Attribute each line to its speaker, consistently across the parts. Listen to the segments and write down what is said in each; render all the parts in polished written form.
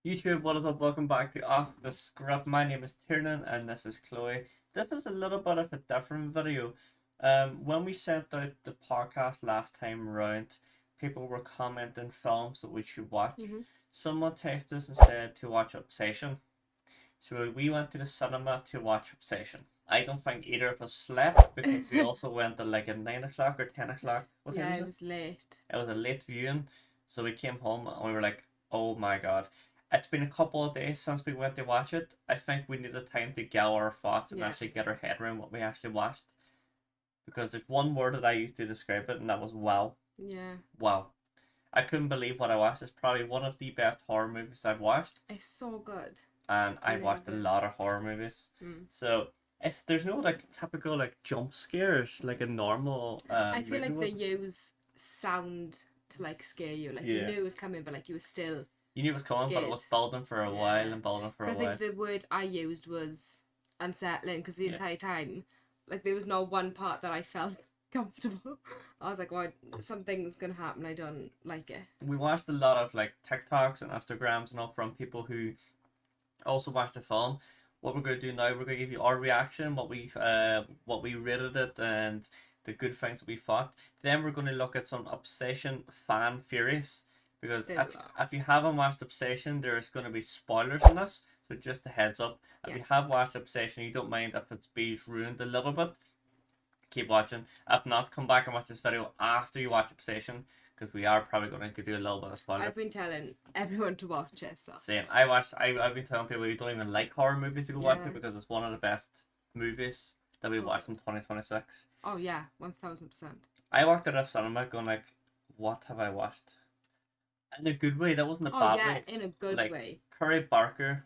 Speaker 1: YouTube, what is up? Welcome back to Off the Script. My name is Tiernan and this is Chloe. This is a little bit of a different video. When we sent out the podcast last time round, people were commenting films that we should watch. Someone texted us and said to watch Obsession. So we went to the cinema to watch Obsession. I don't think either of us slept because we also went at like at 9 o'clock or 10 o'clock. What time
Speaker 2: Yeah,
Speaker 1: was
Speaker 2: it
Speaker 1: it?
Speaker 2: was late.
Speaker 1: It was a late viewing. So we came home and we were like, oh my god. It's been a couple of days since we went to watch it. I think we need the time to gather our thoughts and
Speaker 2: Yeah.
Speaker 1: actually get our head around what we actually watched. Because there's one word that I used to describe it, and that was wow.
Speaker 2: Yeah.
Speaker 1: Wow. I couldn't believe what I watched. It's probably one of the best horror movies I've watched.
Speaker 2: It's so good.
Speaker 1: And I've watched a
Speaker 2: Amazing.
Speaker 1: lot of horror movies. So there's no like typical like jump scares like a normal
Speaker 2: I feel
Speaker 1: movie
Speaker 2: like they
Speaker 1: would.
Speaker 2: use sound to like scare you. Like
Speaker 1: Yeah.
Speaker 2: you knew it was coming, but like you were still.
Speaker 1: You knew it was coming, but it was
Speaker 2: scared.
Speaker 1: building for a while
Speaker 2: Yeah.
Speaker 1: and building for
Speaker 2: So
Speaker 1: a
Speaker 2: I
Speaker 1: while.
Speaker 2: think the word I used was unsettling because the
Speaker 1: Yeah.
Speaker 2: entire time, like there was no one part that I felt comfortable. I was like, "Oh, something's gonna happen. I don't like it."
Speaker 1: We watched a lot of like TikToks and Instagrams and all from people who also watched the film. What we're going to do now, we're going to give you our reaction, what we rated it, and the good things that we thought. Then we're going to look at some Obsession fan theories, because
Speaker 2: There's a lot.
Speaker 1: if you haven't watched Obsession, there's going to be spoilers in this. So just a heads up. If
Speaker 2: Yeah.
Speaker 1: you have watched Obsession, you don't mind if it's being ruined a little bit, keep watching. If not, come back and watch this video after you watch Obsession, because we are probably going to do a little bit of spoiler.
Speaker 2: I've been telling everyone to watch it. So.
Speaker 1: Same. I've been telling people who don't even like horror movies to go watch
Speaker 2: Yeah.
Speaker 1: it because it's one of the best movies that we
Speaker 2: So
Speaker 1: watched in 2026.
Speaker 2: Oh yeah, 1000%.
Speaker 1: I walked out of cinema going like, what have I watched? In a good way. That wasn't a
Speaker 2: Oh
Speaker 1: bad
Speaker 2: yeah,
Speaker 1: way.
Speaker 2: in a good
Speaker 1: Like,
Speaker 2: way.
Speaker 1: Curry Baker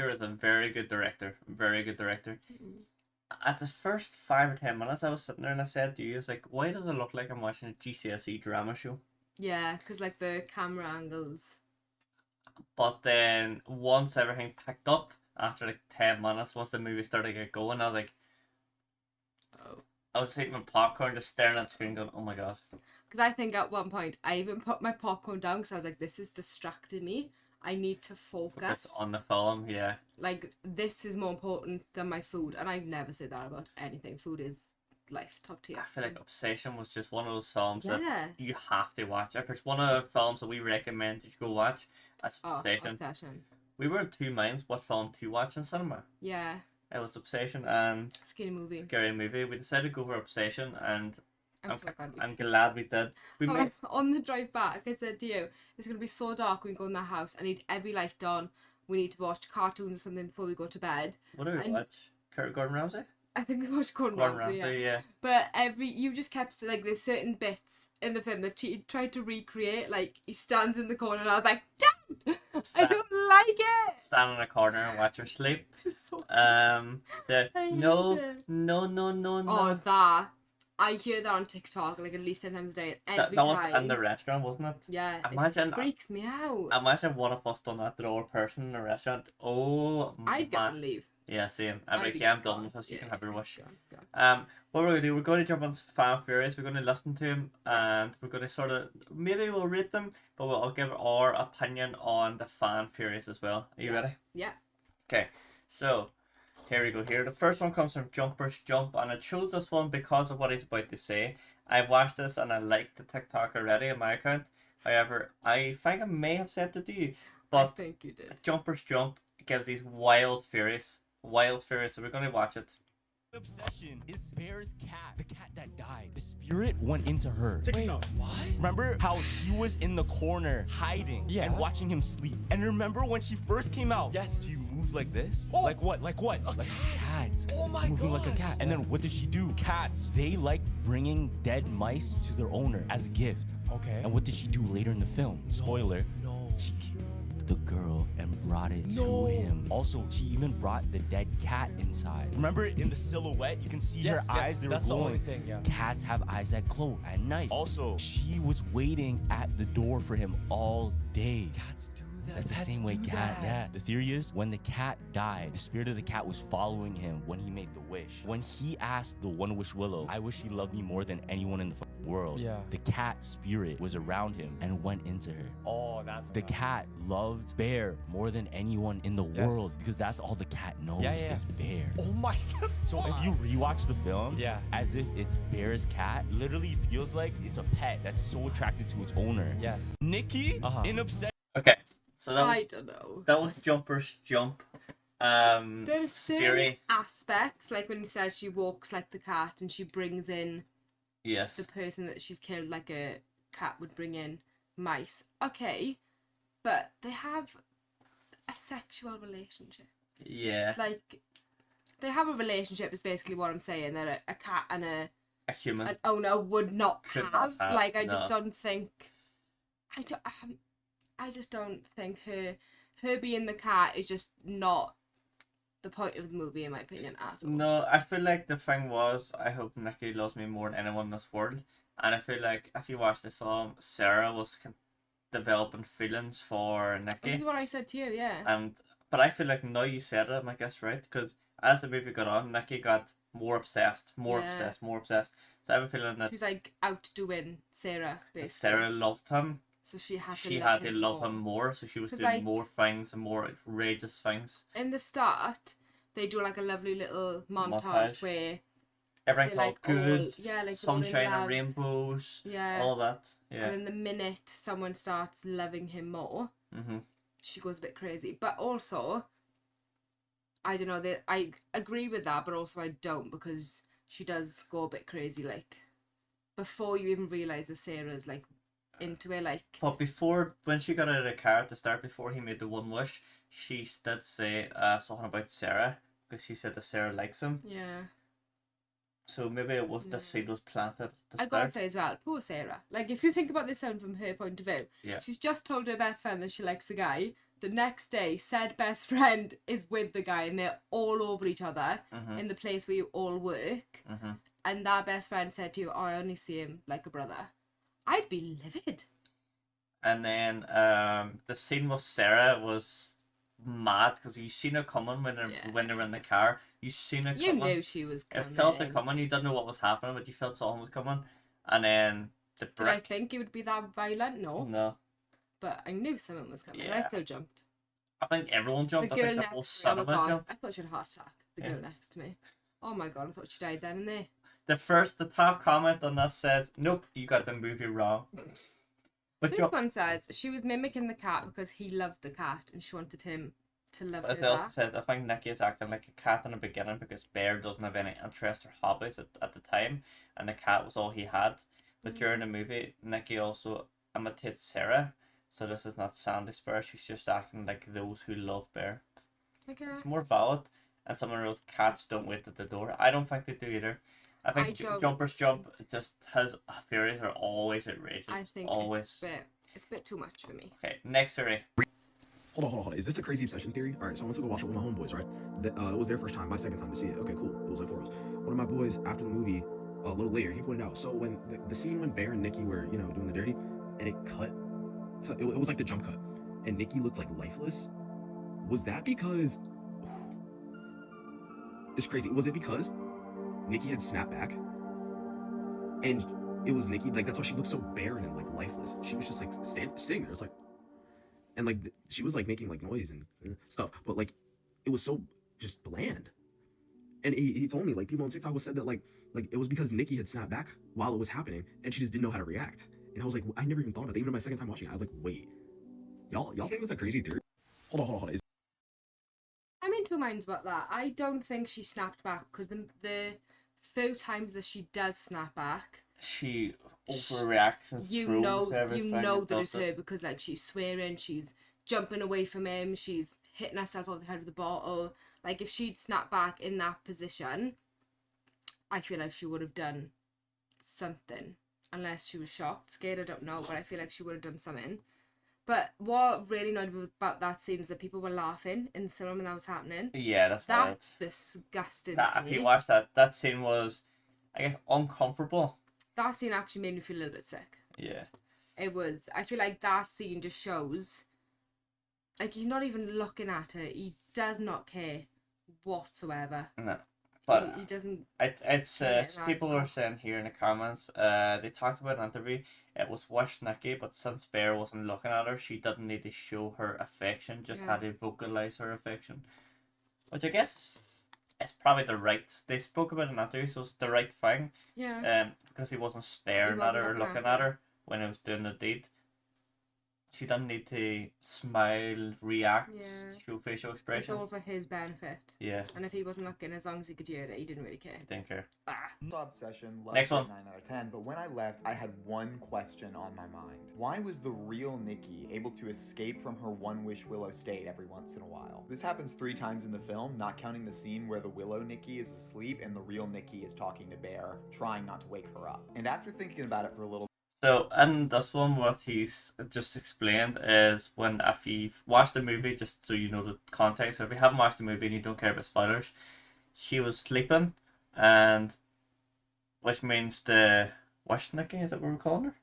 Speaker 1: is a very good director. Very good director. At the first 5 or 10 minutes, I was sitting there and I said to you, "It's like, why does it look like I'm watching a GCSE drama show?"
Speaker 2: Yeah, because like the camera angles.
Speaker 1: But then once everything picked up after like 10 minutes, once the movie started to get going, I was like,
Speaker 2: Oh.
Speaker 1: I was just eating my popcorn, just staring at the screen, going, "Oh my god!"
Speaker 2: Because I think at one point I even put my popcorn down because I was like, this is distracting me. I need to
Speaker 1: Focus
Speaker 2: focus.
Speaker 1: on the film, yeah.
Speaker 2: Like, this is more important than my food. And I never say that about anything. Food is life, top tier.
Speaker 1: I feel like Obsession was just one of those films that
Speaker 2: Yeah.
Speaker 1: you have to watch. If it's one of the films that we recommend that you go watch, that's
Speaker 2: Oh,
Speaker 1: Obsession.
Speaker 2: Obsession.
Speaker 1: We were in two minds what film to watch in cinema.
Speaker 2: Yeah.
Speaker 1: It was Obsession and
Speaker 2: Skinny movie.
Speaker 1: Scary Movie. We decided to go for Obsession, and
Speaker 2: I'm so glad we
Speaker 1: I'm glad we did. We
Speaker 2: Oh,
Speaker 1: made
Speaker 2: on the drive back, I said to you, it's going to be so dark when we go in the house. I need every light on. We need to watch cartoons or something before we go to bed.
Speaker 1: what did we
Speaker 2: and-
Speaker 1: watch? Gordon Ramsay.
Speaker 2: I think we watched Gordon
Speaker 1: Gordon
Speaker 2: Ramsay,
Speaker 1: Ramsay, yeah.
Speaker 2: But you just kept like there's certain bits in the film that he tried to recreate. Like he stands in the corner, and I was like, "Damn, I
Speaker 1: Stand-
Speaker 2: don't like it."
Speaker 1: Stand in a corner and watch her sleep.
Speaker 2: It's so-
Speaker 1: The
Speaker 2: I hate
Speaker 1: no,
Speaker 2: it.
Speaker 1: no, no, no, no.
Speaker 2: Oh, that I hear that on TikTok like at least 10 times a day. And every
Speaker 1: that was
Speaker 2: time.
Speaker 1: in the restaurant, wasn't it?
Speaker 2: Yeah,
Speaker 1: Imagine,
Speaker 2: it freaks me out.
Speaker 1: imagine one of us done that to our person in a restaurant. Oh,
Speaker 2: I'd get
Speaker 1: man.
Speaker 2: to leave.
Speaker 1: Yeah, same. I'm
Speaker 2: I'd
Speaker 1: like,
Speaker 2: be
Speaker 1: yeah, I'm
Speaker 2: gone.
Speaker 1: done with this. You can
Speaker 2: Yeah,
Speaker 1: have your wish.
Speaker 2: gone.
Speaker 1: What we're gonna do? We're gonna jump on fan theories. We're gonna listen to him, and we're gonna sort of maybe we'll rate them, but I'll give our opinion on the fan theories as well. Are you ready?
Speaker 2: Yeah.
Speaker 1: Okay, so here we go. Here, the first one comes from Jumpers Jump, and I chose this one because of what he's about to say. I've watched this and I liked the TikTok already on my account. However, I think I may have sent it to you,
Speaker 2: I
Speaker 1: but
Speaker 2: think you did.
Speaker 1: Jumpers Jump gives these wild theories. Wild theories, so we're gonna watch it.
Speaker 3: Obsession is Bear's cat, the cat that died. The spirit went into her.
Speaker 4: Wait, what?
Speaker 3: Remember how she was in the corner hiding
Speaker 4: Yeah.
Speaker 3: and watching him sleep? And remember when she first came out?
Speaker 4: Yes.
Speaker 3: She moved like this?
Speaker 4: Oh.
Speaker 3: Like what? Like what? Like a cat.
Speaker 4: Oh my
Speaker 3: She's moving like a
Speaker 4: gosh.
Speaker 3: cat. And then what did she do? Cats, they like bringing dead mice to their owner as a gift.
Speaker 4: Okay.
Speaker 3: And what did she do later in the film? Spoiler.
Speaker 4: No.
Speaker 3: She killed the girl and brought it
Speaker 4: No.
Speaker 3: to him. Also, she even brought the dead cat inside. Remember in the silhouette, you can see
Speaker 4: Yes,
Speaker 3: her
Speaker 4: yes,
Speaker 3: eyes, they were
Speaker 4: that's the
Speaker 3: glowing.
Speaker 4: only thing, yeah.
Speaker 3: Cats have eyes that glow at night. Also, she was waiting at the door for him all day.
Speaker 4: Cats do
Speaker 3: That's the same way cat, yeah. The theory is when the cat died, the spirit of the cat was following him when he made the wish. When he asked the one wish Willow, I wish he loved me more than anyone in the world.
Speaker 4: Yeah.
Speaker 3: The cat spirit was around him and went into her.
Speaker 4: Oh, that's
Speaker 3: The cat loved Bear more than anyone in the
Speaker 4: Yes.
Speaker 3: world because that's all the cat knows
Speaker 4: Yeah, yeah.
Speaker 3: is Bear.
Speaker 4: Oh my, that's
Speaker 3: So if you rewatch the film,
Speaker 4: Yeah.
Speaker 3: as if it's Bear's cat, literally feels like it's a pet that's so attracted to its owner.
Speaker 4: Yes.
Speaker 3: Nikki,
Speaker 4: Uh-huh.
Speaker 3: in obsession.
Speaker 1: Okay, so
Speaker 2: I don't know.
Speaker 1: that was Jumper's jump.
Speaker 2: There's certain
Speaker 1: Theory.
Speaker 2: aspects, like when he says she walks like the cat and she brings in
Speaker 1: Yes.
Speaker 2: the person that she's killed like a cat would bring in mice. Okay, but they have a sexual relationship.
Speaker 1: Yeah.
Speaker 2: Like, they have a relationship is basically what I'm saying, that a cat and
Speaker 1: A human.
Speaker 2: an owner would not
Speaker 1: Could
Speaker 2: have.
Speaker 1: not have,
Speaker 2: Like, I just
Speaker 1: no.
Speaker 2: don't think... I just don't think her being the cat is just not the point of the movie, in my opinion, at all.
Speaker 1: No, I feel like the thing was, I hope Nikki loves me more than anyone in this world. And I feel like if you watch the film, Sarah was developing feelings for
Speaker 2: This
Speaker 1: Nikki.
Speaker 2: is what I said to you, yeah.
Speaker 1: But I feel like now you said it, I guess, right? Because as the movie got on, Nikki got more obsessed, more
Speaker 2: Yeah.
Speaker 1: obsessed, more obsessed. So I have a feeling that
Speaker 2: She was like outdoing Sarah, basically.
Speaker 1: Sarah loved him.
Speaker 2: So she had to
Speaker 1: She
Speaker 2: love
Speaker 1: had to
Speaker 2: him
Speaker 1: love
Speaker 2: more.
Speaker 1: him more, so she was
Speaker 2: 'Cause,
Speaker 1: doing
Speaker 2: like-
Speaker 1: more things and more outrageous things.
Speaker 2: In the start, they do like a lovely little montage,
Speaker 1: Montage.
Speaker 2: where
Speaker 1: Everything's
Speaker 2: they're
Speaker 1: all
Speaker 2: like
Speaker 1: good,
Speaker 2: all, yeah, like they're all in
Speaker 1: sunshine and
Speaker 2: love.
Speaker 1: rainbows,
Speaker 2: Yeah.
Speaker 1: all that. Yeah.
Speaker 2: And then the minute someone starts loving him more,
Speaker 1: Mm-hmm.
Speaker 2: she goes a bit crazy. But also, I don't know, that I agree with that, but also I don't, because she does go a bit crazy, like, before you even realise that Sarah's like into it, like,
Speaker 1: But when she got out of the car at the start, before he made the one wish, she did say something about Sarah, because she said that Sarah likes him.
Speaker 2: yeah.
Speaker 1: So maybe it was the
Speaker 2: Yeah.
Speaker 1: seed was planted at the
Speaker 2: I gotta
Speaker 1: start.
Speaker 2: say as well, poor Sarah. Like, if you think about this film from her point of view,
Speaker 1: Yeah.
Speaker 2: she's just told her best friend that she likes a guy. The next day, said best friend is with the guy and they're all over each other
Speaker 1: Mhm.
Speaker 2: in the place where you all work.
Speaker 1: Mhm.
Speaker 2: And that best friend said to you, oh, I only see him like a brother. I'd be livid.
Speaker 1: And then the scene with Sarah was mad because you seen it coming when
Speaker 2: Yeah.
Speaker 1: when they were in the car. You seen it
Speaker 2: You
Speaker 1: coming.
Speaker 2: knew she was
Speaker 1: You
Speaker 2: coming.
Speaker 1: felt it coming. You didn't know what was happening, but you felt something was coming. And then the
Speaker 2: Did I
Speaker 1: brick.
Speaker 2: think it would be that violent? No.
Speaker 1: No,
Speaker 2: But I knew something was coming. And I
Speaker 1: Yeah.
Speaker 2: still jumped.
Speaker 1: I think everyone
Speaker 2: The
Speaker 1: jumped. I
Speaker 2: girl
Speaker 1: think the
Speaker 2: next
Speaker 1: whole
Speaker 2: to me, oh my
Speaker 1: cinema
Speaker 2: god.
Speaker 1: jumped.
Speaker 2: I thought she had a heart attack. The
Speaker 1: Yeah.
Speaker 2: girl next to me. Oh my god, I thought she died then and there.
Speaker 1: The top comment on this says, "Nope, you got the movie wrong." But
Speaker 2: This
Speaker 1: you,
Speaker 2: one says she was mimicking the cat because he loved the cat and she wanted him to love her
Speaker 1: as well
Speaker 2: back.
Speaker 1: says, I think Nikki is acting like a cat in the beginning because Bear doesn't have any interest or hobbies at the time, and the cat was all he had. But during the movie, Nikki also imitates Sarah, so this is not Sandy Spur. She's just acting like those who love Bear.
Speaker 2: I guess.
Speaker 1: It's more valid, and some of those cats don't wait at the door. I don't think they do either. I think
Speaker 2: I don't-
Speaker 1: Jumper's Jump just his theories are always outrageous.
Speaker 2: I think
Speaker 1: always.
Speaker 2: it's a bit too much for me.
Speaker 1: Okay, next theory.
Speaker 5: Hold on. Is this a crazy obsession theory? All right, so I went to go watch it with my homeboys, right? It was their first time, my second time to see it. Okay, cool. It was like 4 of us. One of my boys, after the movie, a little later, he pointed out, so when the scene when Bear and Nikki were, doing the dirty, and it cut, so it was like the jump cut, and Nikki looked like lifeless. Was that because... It's crazy. Was it because Nikki had snapped back? And it was Nikki, like, that's why she looked so barren and, like, lifeless. She was just, like, sitting there. It's like... And, like, she was, like, making, like, noise and stuff. But, like, it was so just bland. And he told me, like, people on TikTok said that, like it was because Nikki had snapped back while it was happening. And she just didn't know how to react. And I was like, I never even thought about that. Even my second time watching it, I was like, wait. Y'all think that's a crazy theory? Hold on.
Speaker 2: I'm in two minds about that. I don't think she snapped back because the few times that she does snap back,
Speaker 1: She overreacts and
Speaker 2: you
Speaker 1: throws
Speaker 2: know
Speaker 1: everything.
Speaker 2: that
Speaker 1: and
Speaker 2: it's
Speaker 1: does it.
Speaker 2: her because like she's swearing, she's jumping away from him, she's hitting herself over the head with the bottle. Like if she'd snapped back in that position, I feel like she would have done something. Unless she was shocked, scared, I don't know, but I feel like she would have done something. But what really annoyed me about that scene is that people were laughing in the cinema when that was happening.
Speaker 1: Yeah, that's why.
Speaker 2: That's disgusting
Speaker 1: That
Speaker 2: to
Speaker 1: if
Speaker 2: me.
Speaker 1: you watch that scene was, I guess, uncomfortable.
Speaker 2: That scene actually made me feel a little bit sick.
Speaker 1: Yeah.
Speaker 2: It was. I feel like that scene just shows Like, he's not even looking at her. He does not care whatsoever.
Speaker 1: No. But
Speaker 2: he doesn't.
Speaker 1: it's
Speaker 2: Yeah,
Speaker 1: people
Speaker 2: no.
Speaker 1: are saying here in the comments, they talked about an interview, it was wish Nikki, but since Bear wasn't looking at her, she didn't need to show her affection, just had to vocalize her affection. Which I guess is probably the right, they spoke about it in an interview, so it's the right thing.
Speaker 2: Yeah.
Speaker 1: Because he wasn't staring
Speaker 2: wasn't
Speaker 1: at her or
Speaker 2: looking
Speaker 1: looking
Speaker 2: at
Speaker 1: at her when he was doing the deed. She didn't need to smile, react,
Speaker 2: Yeah.
Speaker 1: show facial
Speaker 2: It's
Speaker 1: expressions.
Speaker 2: all for his benefit.
Speaker 1: Yeah,
Speaker 2: And if he wasn't looking, as long as he could hear it, he didn't really care.
Speaker 1: I didn't care.
Speaker 4: Obsession, love
Speaker 1: Next
Speaker 4: it,
Speaker 1: one.
Speaker 4: 9 out of 10, but when I left, I had one question on my mind. Why was the real Nikki able to escape from her one-wish Willow state every once in a while? This happens 3 times in the film, not counting the scene where the Willow Nikki is asleep and the real Nikki is talking to Bear, trying not to wake her up. And after thinking about it for a little
Speaker 1: So in this one, what he's just explained is when if you've watched the movie, just so you know the context, so if you haven't watched the movie and you don't care about spoilers, she was sleeping, and which means the Wish Nikki, is that what we're calling her?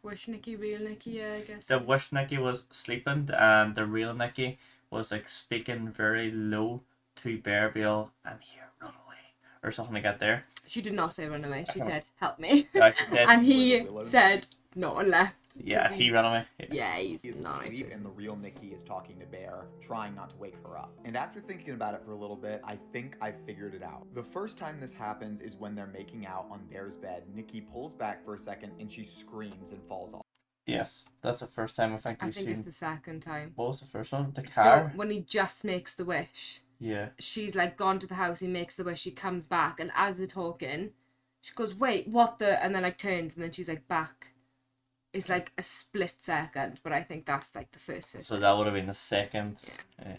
Speaker 2: Wish Nikki, real Nikki, yeah, I guess.
Speaker 1: The Wish Nikki was sleeping, and the real Nikki was like speaking very low to Bear Bill, I'm here, run away, or something like that there.
Speaker 2: She did not say run away. She said, help me.
Speaker 1: Yeah, she did.
Speaker 2: And he said, no, and left.
Speaker 1: Yeah, he ran away.
Speaker 2: Yeah, he's
Speaker 4: is
Speaker 2: not a nice
Speaker 4: asleep
Speaker 2: person.
Speaker 4: and the real Nikki is talking to Bear, trying not to wake her up. And after thinking about it for a little bit, I think I figured it out. The first time this happens is when they're making out on Bear's bed. Nikki pulls back for a second and she screams and falls off.
Speaker 1: Yes, that's the first time I think
Speaker 2: I
Speaker 1: we've
Speaker 2: think
Speaker 1: seen.
Speaker 2: it's the second time.
Speaker 1: What was the first one? The
Speaker 2: No,
Speaker 1: car?
Speaker 2: when he just makes the wish.
Speaker 1: Yeah.
Speaker 2: She's like gone to the house, he makes the wish, she comes back, and as they're talking, she goes, wait, what the? And then like turns, and then she's like back. It's like a split second, but I think that's like the first
Speaker 1: So that would have been the second.
Speaker 2: Yeah.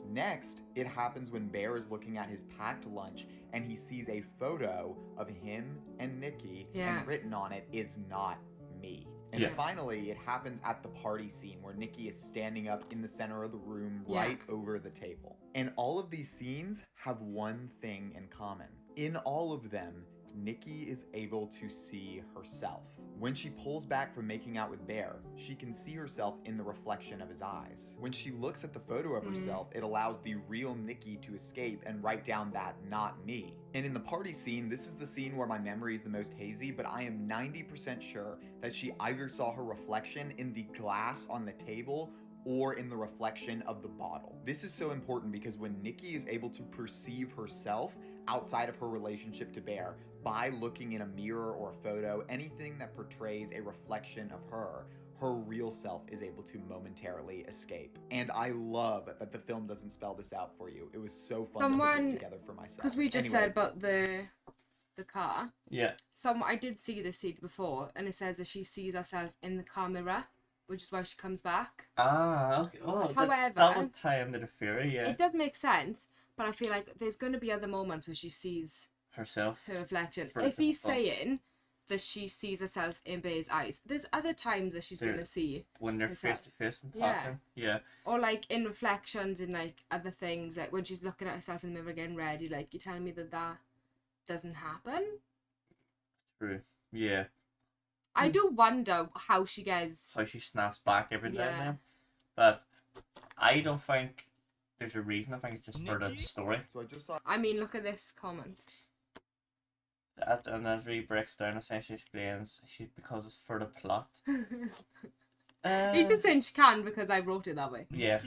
Speaker 4: Next, it happens when Bear is looking at his packed lunch and he sees a photo of him and Nikki,
Speaker 2: Yeah.
Speaker 4: and written on it is not me. And
Speaker 1: Yeah.
Speaker 4: finally, it happens at the party scene where Nikki is standing up in the center of the room
Speaker 2: Yeah.
Speaker 4: right over the table. And all of these scenes have one thing in common. In all of them, Nikki is able to see herself. When she pulls back from making out with Bear, she can see herself in the reflection of his eyes. When she looks at the photo of herself, it allows the real Nikki to escape and write down that not me. And in the party scene, this is the scene where my memory is the most hazy, but I am 90% sure that she either saw her reflection in the glass on the table or in the reflection of the bottle. This is so important because when Nikki is able to perceive herself outside of her relationship to Bear by looking in a mirror or a photo, anything that portrays a reflection of her, her real self is able to momentarily escape. And I love that the film doesn't spell this out for you. It was so fun to put this together for myself.
Speaker 2: Because we just said about the car.
Speaker 1: Yeah.
Speaker 2: I did see this scene before, and it says that she sees herself in the car mirror, which is why she comes back.
Speaker 1: Ah, okay. Oh,
Speaker 2: However,
Speaker 1: that would tie into the Fury, yeah.
Speaker 2: It does make sense, but I feel like there's going to be other moments where she sees
Speaker 1: Herself.
Speaker 2: her reflection.
Speaker 1: For
Speaker 2: If he's
Speaker 1: example.
Speaker 2: saying that she sees herself in Bear's eyes, there's other times that she's
Speaker 1: There-
Speaker 2: going to see,
Speaker 1: When they're
Speaker 2: herself.
Speaker 1: face to face and
Speaker 2: Yeah.
Speaker 1: talking. Yeah.
Speaker 2: or like in reflections in like other things, like when she's looking at herself in the mirror getting ready, like you're telling me that doesn't happen?
Speaker 1: True. Yeah.
Speaker 2: I do wonder how she gets.
Speaker 1: How she snaps back every now and
Speaker 2: Yeah.
Speaker 1: then. But I don't think there's a reason. I think it's just for the
Speaker 3: Nikki?
Speaker 1: story.
Speaker 4: So I just saw
Speaker 2: I mean, look at this comment.
Speaker 1: And as Ree breaks down, essentially explains because it's for the plot.
Speaker 2: He's just saying she can because I wrote it that way.
Speaker 1: Yeah.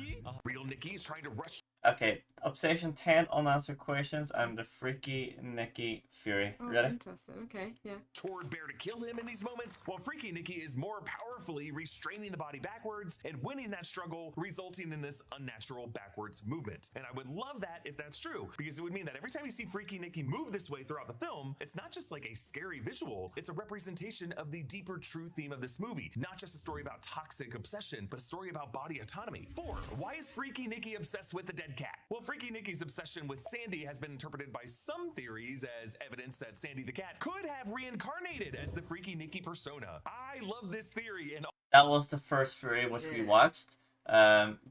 Speaker 6: Real Nikki's trying to rush
Speaker 1: Okay. Obsession 10 unanswered questions and the freaky Nikki Fury.
Speaker 2: Oh,
Speaker 1: Ready?
Speaker 2: interesting. Okay, yeah.
Speaker 6: toward Bear to kill him in these moments, while Freaky Nikki is more powerfully restraining the body backwards and winning that struggle, resulting in this unnatural backwards movement. And I would love that if that's true, because it would mean that every time you see Freaky Nikki move this way throughout the film, it's not just like a scary visual, it's a representation of the deeper true theme of this movie. Not just a story about toxic obsession, but a story about body autonomy. 4. Why is Freaky Nikki obsessed with the dead cat? Well, Freaky Nikki's obsession with Sandy has been interpreted by some theories as evidence that Sandy the cat could have reincarnated as the Freaky Nikki persona. I love this theory, and
Speaker 1: That was the first Fury which we watched.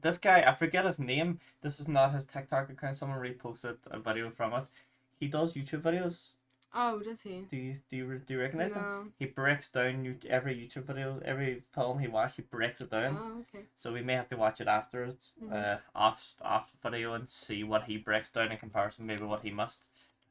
Speaker 1: This guy, I forget his name. This is not his TikTok account. Someone reposted a video from it. He does YouTube videos.
Speaker 2: Oh, does he?
Speaker 1: Do you recognize him?
Speaker 2: No.
Speaker 1: He breaks down every YouTube video, every film he watches, he breaks it down.
Speaker 2: Oh, okay.
Speaker 1: So we may have to watch it afterwards, off the video, and see what he breaks down in comparison, maybe what he missed.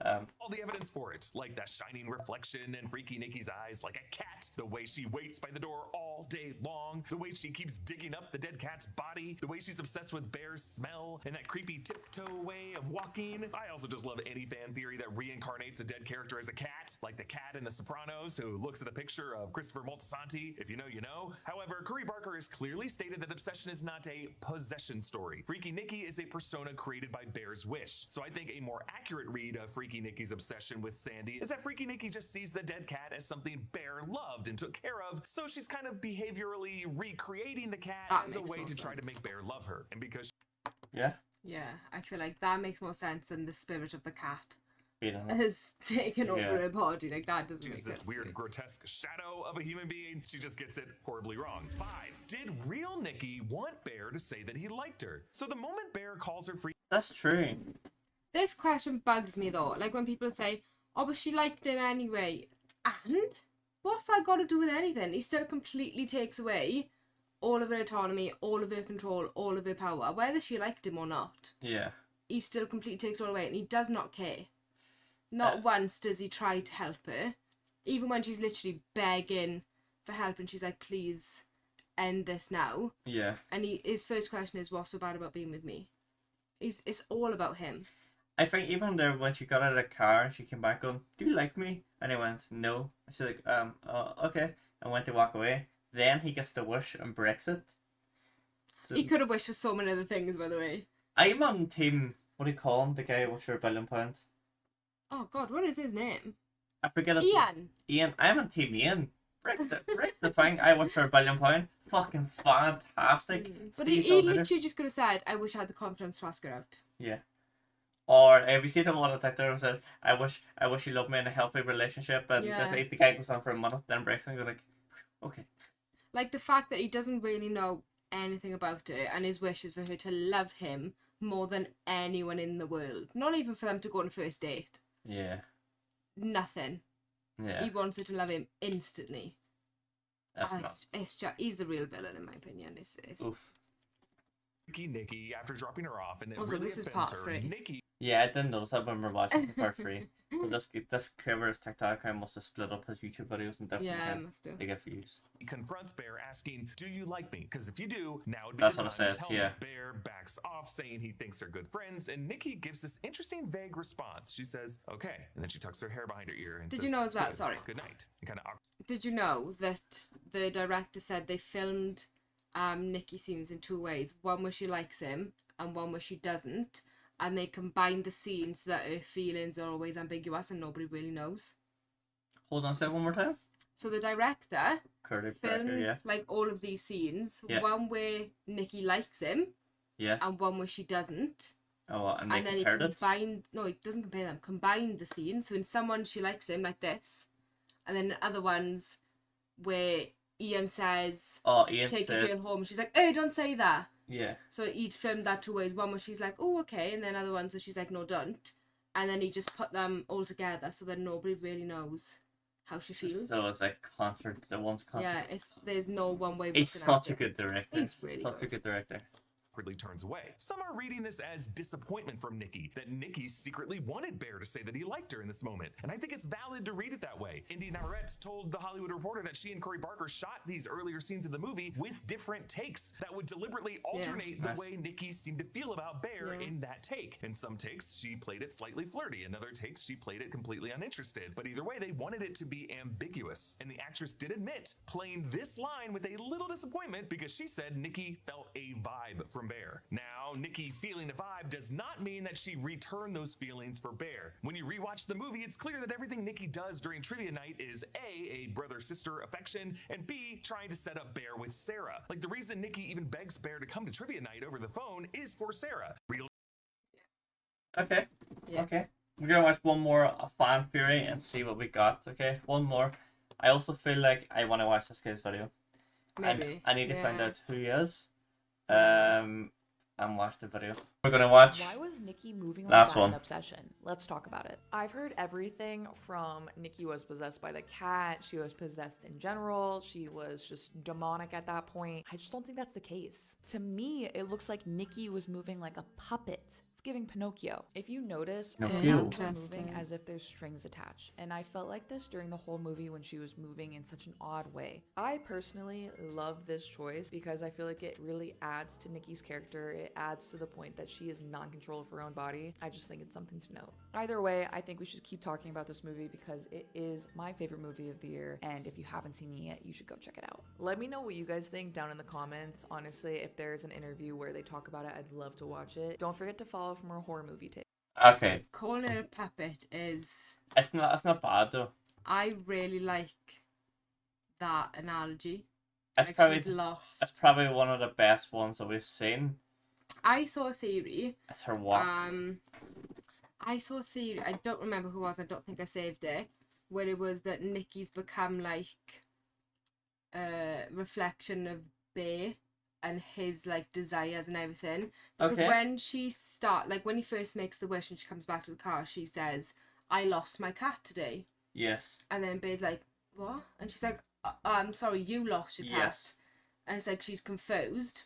Speaker 6: All the evidence for it, like that shining reflection in Freaky Nikki's eyes like a cat, the way she waits by the door all day long, the way she keeps digging up the dead cat's body, the way she's obsessed with Bear's smell, and that creepy tiptoe way of walking. I also just love any fan theory that reincarnates a dead character as a cat, like the cat in The Sopranos who looks at the picture of Christopher Moltisanti. If you know, you know. However, Curry Barker has clearly stated that obsession is not a possession story. Freaky Nikki is a persona created by Bear's wish. So I think a more accurate read of Freaky Nikki's obsession with Sandy is that Freaky Nikki just sees the dead cat as something Bear loved and took care of, so she's kind of behaviorally recreating the cat
Speaker 2: That
Speaker 6: as a
Speaker 2: makes
Speaker 6: way
Speaker 2: more
Speaker 6: to try to
Speaker 2: sense.
Speaker 6: make Bear love her. And because
Speaker 1: Yeah.
Speaker 2: Yeah, I feel like that makes more sense than the spirit of the cat
Speaker 1: You know.
Speaker 2: has taken over
Speaker 1: Yeah.
Speaker 2: her body. Like, that doesn't make
Speaker 6: she's
Speaker 2: sense.
Speaker 6: this
Speaker 2: to
Speaker 6: weird,
Speaker 2: me.
Speaker 6: grotesque shadow of a human being, she just gets it horribly wrong. 5. Did real Nikki want Bear to say that he liked her? So the moment Bear calls her Freaky
Speaker 1: That's true.
Speaker 2: This question bugs me though. Like when people say, "Oh, but she liked him anyway," and what's that got to do with anything? He still completely takes away all of her autonomy, all of her control, all of her power, whether she liked him or not.
Speaker 1: Yeah.
Speaker 2: He still completely takes it all away, and he does not care. Not once does he try to help her, even when she's literally begging for help, and she's like, "Please, end this now."
Speaker 1: Yeah.
Speaker 2: And his first question is, "What's so bad about being with me?" It's all about him.
Speaker 1: I think even there when she got out of the car and she came back going, "Do you like me?" And he went, "No." And she's like, okay," and went to walk away. Then he gets the wish and breaks it. So
Speaker 2: He could have wished for so many other things, by the way.
Speaker 1: I'm on team. What do you call him? The guy who wished for £1 billion.
Speaker 2: Oh God, what is his name?
Speaker 1: I forget it.
Speaker 2: Ian.
Speaker 1: Ian. I'm on team Ian. Break the thing. I wish for £1 billion. Fucking fantastic.
Speaker 2: But
Speaker 1: See
Speaker 2: he
Speaker 1: yourself later.
Speaker 2: literally just could have said, "I wish I had the confidence to ask her out."
Speaker 1: Yeah. Or have you seen the one on TikTok that says, I wish you loved me in a healthy relationship," and
Speaker 2: Yeah.
Speaker 1: the guy goes on for a minute, then breaks and you're like, okay.
Speaker 2: Like the fact that he doesn't really know anything about her, and his wish is for her to love him more than anyone in the world. Not even for them to go on a first date.
Speaker 1: Yeah.
Speaker 2: Nothing.
Speaker 1: Yeah.
Speaker 2: He wants her to love him instantly.
Speaker 1: That's
Speaker 2: It's just, he's the real villain in my opinion. It's
Speaker 1: Oof.
Speaker 6: Nikki after dropping her off, and it
Speaker 2: Also,
Speaker 6: really
Speaker 2: this is
Speaker 6: offends
Speaker 2: part
Speaker 6: her.
Speaker 2: 3.
Speaker 6: Nikki
Speaker 1: Yeah, I didn't notice that when we were watching part 3. But this creator's TikTok account must have split up his YouTube videos in different
Speaker 2: Yeah,
Speaker 1: accounts
Speaker 2: must do.
Speaker 1: to get views.
Speaker 6: confronts Bear asking, "Do you like me? Because if you do, now would be
Speaker 1: That's
Speaker 6: the
Speaker 1: what
Speaker 6: time
Speaker 1: it
Speaker 6: to
Speaker 1: says,
Speaker 6: tell
Speaker 1: yeah.
Speaker 6: me." Bear backs off, saying he thinks they're good friends, and Nikki gives this interesting vague response. She says, "Okay," and then she tucks her hair behind her ear and
Speaker 2: Did
Speaker 6: says,
Speaker 2: you know as well?
Speaker 6: "Good,
Speaker 2: Sorry.
Speaker 6: good night." And kind of
Speaker 2: Did you know that the director said they filmed Nikki scenes in 2 ways? One where she likes him and one where she doesn't. And they combined the scenes so that her feelings are always ambiguous and nobody really knows.
Speaker 1: Hold on, say it one more time.
Speaker 2: So the director
Speaker 1: Curtis
Speaker 2: filmed
Speaker 1: Brecker, yeah.
Speaker 2: like all of these scenes.
Speaker 1: Yeah.
Speaker 2: One where Nikki likes him
Speaker 1: Yes.
Speaker 2: and one where she doesn't.
Speaker 1: Oh, well, and they
Speaker 2: And then he
Speaker 1: compared it.
Speaker 2: combined, no, he doesn't compare them, combined the scenes. So in some ones she likes him like this. And then in other ones where Ian says,
Speaker 1: Oh, Ian
Speaker 2: "Take
Speaker 1: says,
Speaker 2: your girl home." She's like, "Hey, don't say that."
Speaker 1: yeah.
Speaker 2: So he'd filmed that 2 ways. One where she's like, "Oh, okay," and then other ones where she's like, "No, don't." And then he just put them all together so that nobody really knows how she feels.
Speaker 1: So it's like the one's
Speaker 2: Yeah, there's no one way.
Speaker 1: He's such a good director.
Speaker 2: He's really
Speaker 1: such a
Speaker 2: good.
Speaker 1: good director.
Speaker 6: awkwardly turns away. Some are reading this as disappointment from Nikki, that Nikki secretly wanted Bear to say that he liked her in this moment. And I think it's valid to read it that way. Indy Navarrete told The Hollywood Reporter that she and Cory Barker shot these earlier scenes of the movie with different takes that would deliberately alternate the
Speaker 1: Nice.
Speaker 6: way Nikki seemed to feel about Bear
Speaker 2: Yeah.
Speaker 6: in that take. In some takes, she played it slightly flirty. In other takes, she played it completely uninterested. But either way, they wanted it to be ambiguous. And the actress did admit playing this line with a little disappointment because she said Nikki felt a vibe from Bear. Now, Nikki feeling a vibe does not mean that she returned those feelings for Bear. When you rewatch the movie, it's clear that everything Nikki does during trivia night is a brother-sister affection, and B, trying to set up Bear with Sarah. Like, the reason Nikki even begs Bear to come to trivia night over the phone is for Sarah. Real
Speaker 1: Okay.
Speaker 2: Yeah.
Speaker 1: Okay. We're gonna watch one more fan theory and see what we got. Okay, one more. I also feel like I want to watch this guy's video.
Speaker 2: Maybe.
Speaker 1: I need to find
Speaker 2: Yeah.
Speaker 1: out who he is. and watch the video. We're gonna watch.
Speaker 7: Why was Nikki moving like
Speaker 1: Last
Speaker 7: that
Speaker 1: one.
Speaker 7: an obsession? Let's talk about it. I've heard everything from Nikki was possessed by the cat, she was possessed in general, she was just demonic at that point. I just don't think that's the case. To me, it looks like Nikki was moving like a puppet. It's giving Pinocchio. If you notice, her
Speaker 1: Pinocchio.
Speaker 7: arms are moving
Speaker 2: Interesting.
Speaker 7: as if there's strings attached. And I felt like this during the whole movie when she was moving in such an odd way. I personally love this choice because I feel like it really adds to Nikki's character. It adds to the point that she is not in control of her own body. I just think it's something to note. Either way, I think we should keep talking about this movie because it is my favorite movie of the year. And if you haven't seen it yet, you should go check it out. Let me know what you guys think down in the comments. Honestly, if there's an interview where they talk about it, I'd love to watch it. Don't forget to follow for more horror movie takes.
Speaker 1: Okay,
Speaker 2: Calling it a puppet is.
Speaker 1: it's not bad though.
Speaker 2: I really like that analogy.
Speaker 1: It's
Speaker 2: Like,
Speaker 1: probably
Speaker 2: she's lost.
Speaker 1: it's probably one of the best ones that we've seen.
Speaker 2: I saw a theory.
Speaker 1: It's her walk.
Speaker 2: I saw a theory. I don't remember who it was. I don't think I saved it. Where it was that Nikki's become like a reflection of Bay and his like desires and everything. Because
Speaker 1: Okay.
Speaker 2: when when he first makes the wish and she comes back to the car, she says, "I lost my cat today."
Speaker 1: Yes.
Speaker 2: And then Bay's like, "What?" And she's like, "I'm sorry, you lost your cat."
Speaker 1: Yes.
Speaker 2: And it's like she's confused.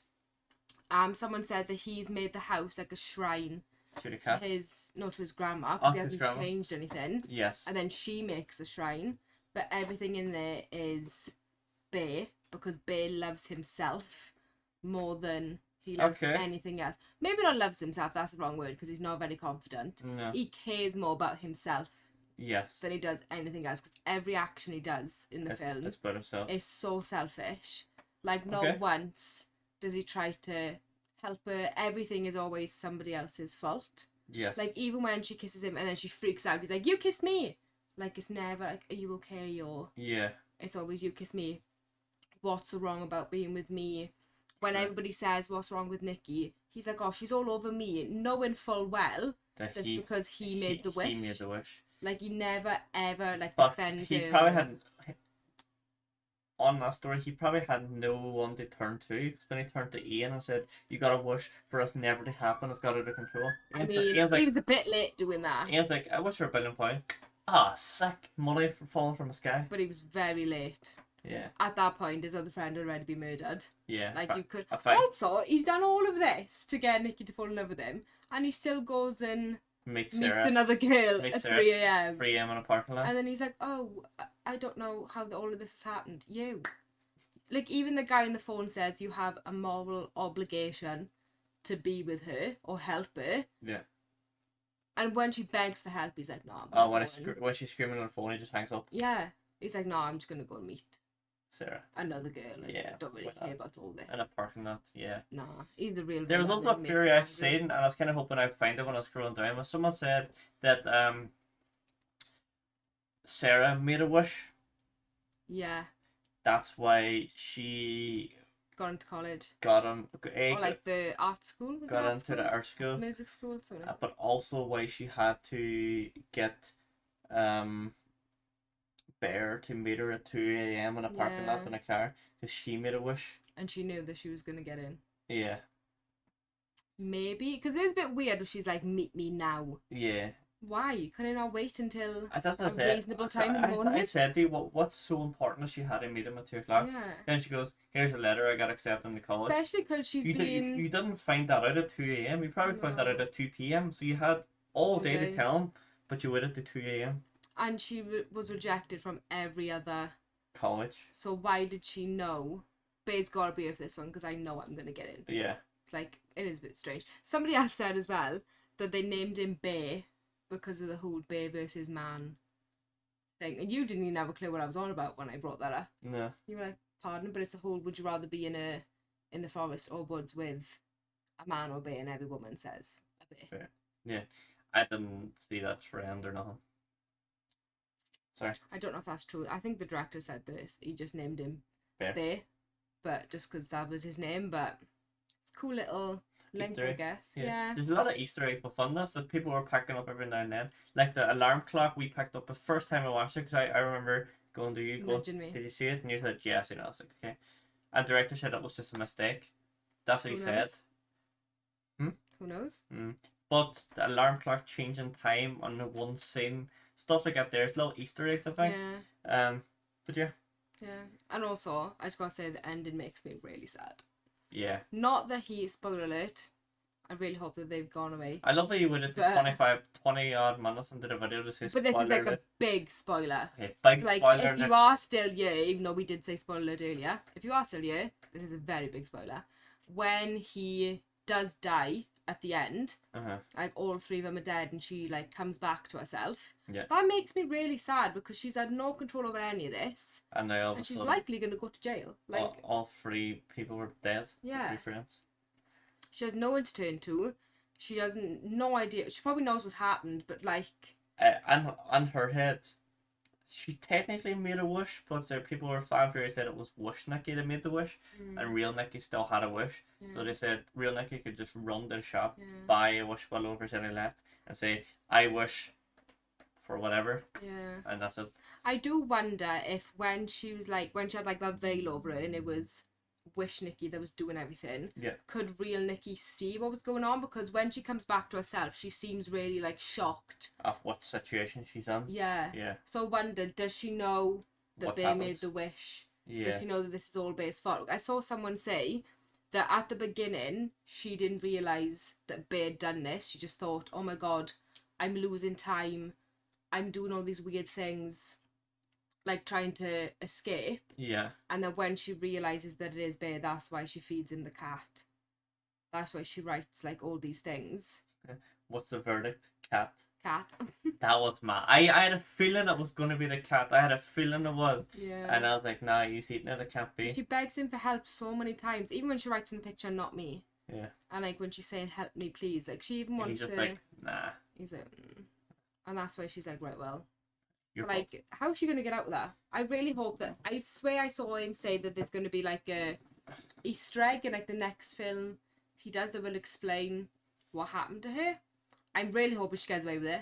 Speaker 2: Someone said that he's made the house like a shrine
Speaker 1: To the
Speaker 2: to
Speaker 1: cat.
Speaker 2: to his grandma because he
Speaker 1: to his
Speaker 2: hasn't
Speaker 1: grandma.
Speaker 2: changed anything.
Speaker 1: Yes.
Speaker 2: And then she makes a shrine, but everything in there is Bay because Bay loves himself more than he loves
Speaker 1: Okay.
Speaker 2: anything else. Maybe not loves himself, that's the wrong word because he's not very confident.
Speaker 1: No.
Speaker 2: He cares more about himself
Speaker 1: Yes.
Speaker 2: than he does anything else because every action he does in the film
Speaker 1: It's about himself.
Speaker 2: is so selfish. Like, not
Speaker 1: Okay.
Speaker 2: once does he try to help her. Everything is always somebody else's fault.
Speaker 1: Yes.
Speaker 2: Like, even when she kisses him and then she freaks out, he's like, "You kissed me!" Like, it's never like, "Are you okay?" Or
Speaker 1: Yeah.
Speaker 2: it's always, "You kiss me." What's so wrong about being with me? When
Speaker 1: Sure.
Speaker 2: everybody says, "What's wrong with Nikki?" He's like, "Oh, she's all over me," knowing full well
Speaker 1: That
Speaker 2: that's because he made the
Speaker 1: He
Speaker 2: wish.
Speaker 1: made the wish.
Speaker 2: Like, he never, ever, like,
Speaker 1: But
Speaker 2: defends
Speaker 1: he
Speaker 2: her.
Speaker 1: probably had. On that story, he probably had no one to turn to. Because when he turned to Ian and said, "You gotta wish for us never to happen. It's got out of control."
Speaker 2: I
Speaker 1: Ian's
Speaker 2: mean,
Speaker 1: Ian's
Speaker 2: he
Speaker 1: like,
Speaker 2: was a bit late doing that,
Speaker 1: Ian's like, "I wish for £1 billion." Ah, sick money for falling from the sky.
Speaker 2: but he was very late.
Speaker 1: Yeah.
Speaker 2: At that point, his other friend had already been murdered.
Speaker 1: Yeah.
Speaker 2: Like, you could.
Speaker 1: a fact.
Speaker 2: Also, he's done all of this to get Nikki to fall in love with him, and he still goes and
Speaker 1: Meet
Speaker 2: meets
Speaker 1: Sarah.
Speaker 2: another girl
Speaker 1: Meet
Speaker 2: at
Speaker 1: Sarah
Speaker 2: 3 a.m.
Speaker 1: 3 a.m. in a parking lot.
Speaker 2: And then he's like, "Oh, I don't know how all of this has happened." You. Like, even the guy on the phone says you have a moral obligation to be with her or help her.
Speaker 1: Yeah.
Speaker 2: And when she begs for help, he's like, "No, I'm
Speaker 1: Oh,
Speaker 2: going."
Speaker 1: when she's screaming on the phone, he just hangs up.
Speaker 2: Yeah. He's like, "No, I'm just going to go and meet
Speaker 1: Sarah.
Speaker 2: another girl. I
Speaker 1: Yeah,
Speaker 2: don't really
Speaker 1: why
Speaker 2: care
Speaker 1: not?
Speaker 2: about all this."
Speaker 1: In a parking lot, yeah.
Speaker 2: Nah, he's the real
Speaker 1: There was
Speaker 2: villain
Speaker 1: also
Speaker 2: that
Speaker 1: a
Speaker 2: makes
Speaker 1: theory
Speaker 2: me
Speaker 1: I
Speaker 2: angry.
Speaker 1: seen, and I was kind of hoping I'd find it when I was scrolling down. But someone said that Sarah made a wish.
Speaker 2: Yeah,
Speaker 1: That's why she
Speaker 2: got into college.
Speaker 1: got him.
Speaker 2: Or like the art school. Was it
Speaker 1: got
Speaker 2: art
Speaker 1: into
Speaker 2: school?
Speaker 1: the art school,
Speaker 2: Music school, something.
Speaker 1: but also why she had to get Bear to meet her at 2 a.m. in a parking lot
Speaker 2: Yeah.
Speaker 1: in a car because she made a wish.
Speaker 2: And she knew that she was going to get in.
Speaker 1: Yeah,
Speaker 2: Maybe. Because it is a bit weird if she's like, "Meet me now."
Speaker 1: yeah.
Speaker 2: Why? Can I not wait until
Speaker 1: That's what I
Speaker 2: a
Speaker 1: said.
Speaker 2: reasonable time in the morning?
Speaker 1: I said to you, what's so important that she had to meet him at 2 o'clock?
Speaker 2: Yeah.
Speaker 1: Then she goes, "Here's a letter I got accepted into college."
Speaker 2: Especially because she's
Speaker 1: You,
Speaker 2: been...
Speaker 1: you didn't find that out at 2 a.m. You probably found that
Speaker 2: No.
Speaker 1: out at 2 p.m. So you had all day to
Speaker 2: Okay.
Speaker 1: tell him, but you waited to 2 a.m.
Speaker 2: And she was rejected from every other...
Speaker 1: College.
Speaker 2: So why did she know? Bay's got to be with this one because I know I'm going to get in.
Speaker 1: Yeah.
Speaker 2: Like, it is a bit strange. Somebody else said as well that they named him Bay because of the whole Bay versus man thing. And you didn't even have a clue what I was on about when I brought that up.
Speaker 1: No.
Speaker 2: You were like, "Pardon?" But it's the whole, would you rather be in the forest or woods with a man or Bay? And every woman says a Bay.
Speaker 1: Fair. Yeah. I didn't see that trend or nothing. Sorry.
Speaker 2: I don't know if that's true. I think the director said this. He just named him
Speaker 1: Bear.
Speaker 2: Bay. But just because that was his name. But it's a cool little link,
Speaker 1: Easter
Speaker 2: I
Speaker 1: egg.
Speaker 2: guess.
Speaker 1: Yeah.
Speaker 2: Yeah.
Speaker 1: There's a lot of Easter egg funness that people were packing up every now and then. Like the alarm clock we picked up the first time I watched it, because I remember going to you, going,
Speaker 2: Nudging me.
Speaker 1: "Did you see it?" And you said, "Yes." And I was like, "Okay." And the director said it was just a mistake. That's what he
Speaker 2: Who
Speaker 1: said.
Speaker 2: knows? Who knows?
Speaker 1: But the alarm clock changing time on the one scene, stuff like that. There's little Easter eggs, I think.
Speaker 2: Yeah.
Speaker 1: But yeah.
Speaker 2: Yeah. And also, I just gotta say, the ending makes me really sad.
Speaker 1: Yeah.
Speaker 2: Not that spoiler alert. I really hope that they've gone away.
Speaker 1: I love how you waited to 20 odd minutes into the video to say
Speaker 2: But this is like
Speaker 1: alert.
Speaker 2: a big spoiler.
Speaker 1: Okay, big
Speaker 2: So, like,
Speaker 1: spoiler
Speaker 2: if you
Speaker 1: alert.
Speaker 2: are still here, even though we did say spoiler alert earlier, if you are still here, this is a very big spoiler. When he does die at the end, like all three of them are dead, and she like comes back to herself.
Speaker 1: Yeah.
Speaker 2: That makes me really sad because she's had no control over any of this,
Speaker 1: And now all of a
Speaker 2: and she's
Speaker 1: sudden,
Speaker 2: likely going to go to jail. Like,
Speaker 1: all three people were dead.
Speaker 2: Yeah.
Speaker 1: Three friends.
Speaker 2: she has no one to turn to. She doesn't, no idea. She probably knows what's happened, but like,
Speaker 1: And her head, she technically made a wish, but there people were fan theories said it was Wish Nikki that made the wish, and real Nikki still had a wish. So they said real Nikki could just run to the shop, buy a wish well over any left, and say, I wish for whatever, and that's it.
Speaker 2: I do wonder if when she was like, when she had like that veil over her and it was Wish Nikki that was doing everything, could real Nikki see what was going on? Because when she comes back to herself, she seems really like shocked
Speaker 1: Of what situation she's in.
Speaker 2: Yeah. So I wonder, does she know that
Speaker 1: What
Speaker 2: they
Speaker 1: happens?
Speaker 2: made the wish?
Speaker 1: Yeah.
Speaker 2: Does she know that this is all Bay's fault? I saw someone say that at the beginning she didn't realise that Bay had done this. She just thought, oh my god, I'm losing time. I'm doing all these weird things, like trying to escape.
Speaker 1: Yeah.
Speaker 2: And then when she realises that it is Bay, that's why she feeds him the cat. That's why she writes like all these things.
Speaker 1: What's the verdict? Cat.
Speaker 2: Cat.
Speaker 1: That was mad. I had a feeling it was going to be the cat. I had a feeling it was.
Speaker 2: Yeah.
Speaker 1: And I was like, nah, you see it, it can't be.
Speaker 2: She begs him for help so many times, even when she writes in the picture, not me.
Speaker 1: Yeah.
Speaker 2: And like when she's saying, help me, please. Like she even
Speaker 1: And
Speaker 2: wants
Speaker 1: he's just
Speaker 2: to.
Speaker 1: like, nah.
Speaker 2: He's like, And that's why she's like, right, well.
Speaker 1: You're
Speaker 2: But, like, how's she going to get out of that? I really hope that. I swear I saw him say that there's going to be like a Easter egg in like the next film. If he does, that will explain what happened to her. I'm really hoping she gets away with it.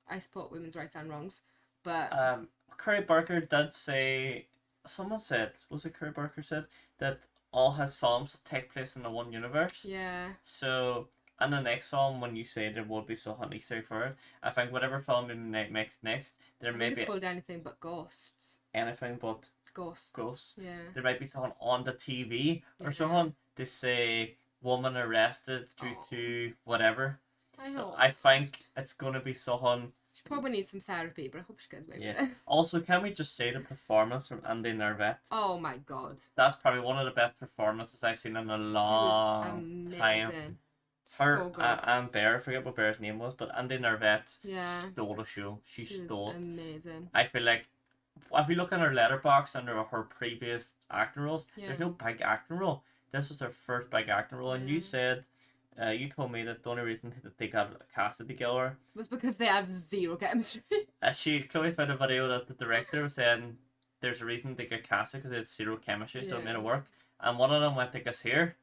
Speaker 2: I support women's rights and wrongs. But.
Speaker 1: Curry Barker did say, someone said, was it Curry Barker said, that all his films take place in the one universe.
Speaker 2: Yeah.
Speaker 1: So, in the next film, when you say there will be so an Easter egg for it, I think whatever film it makes next, there may
Speaker 2: It's
Speaker 1: be
Speaker 2: called anything but ghosts.
Speaker 1: anything but
Speaker 2: Ghosts. Yeah.
Speaker 1: There might be something on the TV or something to say woman arrested due to whatever.
Speaker 2: I
Speaker 1: So
Speaker 2: know.
Speaker 1: I think it's gonna be something.
Speaker 2: She probably needs some therapy, but I hope she gets away with
Speaker 1: Yeah.
Speaker 2: it.
Speaker 1: Also, can we just say the performance from Andy Nervette?
Speaker 2: Oh my god.
Speaker 1: That's probably one of the best performances I've seen in a long
Speaker 2: Amazing.
Speaker 1: time.
Speaker 2: So
Speaker 1: Her
Speaker 2: good.
Speaker 1: and Bear, I forget what Bear's name was, but Andy Nervette
Speaker 2: Yeah.
Speaker 1: stole the show. She
Speaker 2: She was
Speaker 1: stole.
Speaker 2: amazing.
Speaker 1: I feel like if you look in her letterbox under her previous acting roles, there's no big acting role. This was her first big acting role, and you said, you told me that the only reason that they got casted together
Speaker 2: Was because they have zero chemistry.
Speaker 1: Chloe found a video that the director was saying there's a reason they got casted because they had zero chemistry, so it made it work. And one of them went to guess here.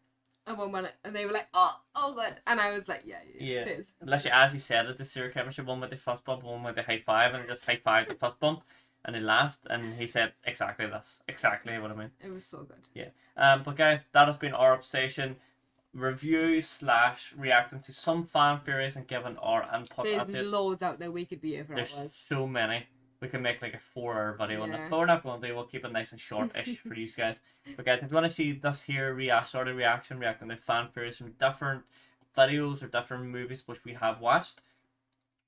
Speaker 2: And one went, and they were like, oh good. And I was like, yeah. It is.
Speaker 1: Literally, as he said it, the zero chemistry, one with the fist bump, one with the high five, and he just high five the fist bump. And he laughed, and he said exactly this. Exactly what I mean.
Speaker 2: It was so good.
Speaker 1: Yeah. But guys, that has been our obsession. Review / reacting to some fan theories and giving our input
Speaker 2: There's
Speaker 1: at it.
Speaker 2: loads out there we could be here for
Speaker 1: There's
Speaker 2: hours.
Speaker 1: so many. We can make like a 4-hour video on it.
Speaker 2: Yeah.
Speaker 1: But we're not going to. We'll keep it nice and short-ish for you guys. But guys, if you want to see this here reacting to fan theories from different videos or different movies which we have watched,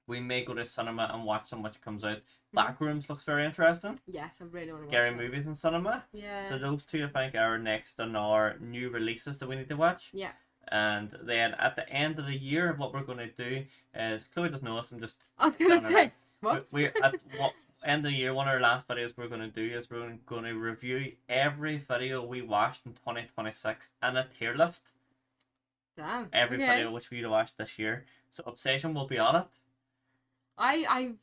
Speaker 1: we may go to cinema and watch them which comes out. Backrooms looks very interesting.
Speaker 2: Yes, I really want to watch
Speaker 1: Scary
Speaker 2: that.
Speaker 1: movies in cinema.
Speaker 2: Yeah.
Speaker 1: So those two I think are next on our new releases that we need to watch.
Speaker 2: Yeah.
Speaker 1: And then at the end of the year, what we're going to do is, Chloe doesn't know us, I'm just
Speaker 2: I was gonna
Speaker 1: down
Speaker 2: say, what?
Speaker 1: we're at what end of the year, one of our last videos we're going to do is we're going to review every video we watched in 2026 and a tier list.
Speaker 2: Damn.
Speaker 1: Every
Speaker 2: okay.
Speaker 1: video which we watched this year. So Obsession will be on it.
Speaker 2: I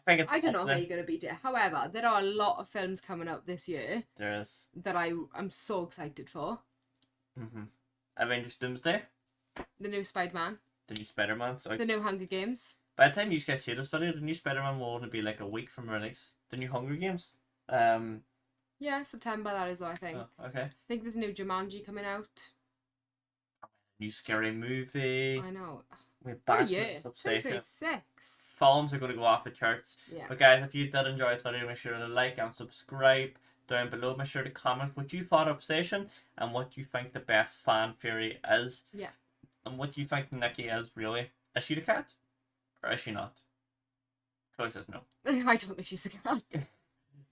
Speaker 1: think it's
Speaker 2: don't know
Speaker 1: up
Speaker 2: how
Speaker 1: there.
Speaker 2: you're gonna beat it. However, there are a lot of films coming up this year
Speaker 1: There is
Speaker 2: that I'm so excited for.
Speaker 1: Avengers Doomsday,
Speaker 2: The new Spider-Man,
Speaker 1: the new Spider-Man. So
Speaker 2: the new Hunger Games.
Speaker 1: by the time you guys see this video, the new Spider-Man will only be like a week from release. The new Hunger Games.
Speaker 2: Yeah, September that is what I think.
Speaker 1: Oh, okay.
Speaker 2: I think there's a new Jumanji coming out.
Speaker 1: new scary movie.
Speaker 2: I know.
Speaker 1: We're
Speaker 2: What a
Speaker 1: back to
Speaker 2: year.
Speaker 1: this obsession.
Speaker 2: 2026.
Speaker 1: Films are going to go off the charts.
Speaker 2: Yeah.
Speaker 1: But guys, if you did enjoy this video, make sure to like and subscribe down below. Make sure to comment what you thought of Obsession and what you think the best fan theory is.
Speaker 2: Yeah.
Speaker 1: And what you think Nikki is really. Is she the cat? Or is she not? Chloe says no.
Speaker 2: I don't think she's a cat.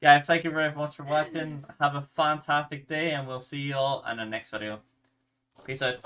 Speaker 1: Guys, thank you very much for watching. Have a fantastic day and we'll see you all in the next video. Peace out.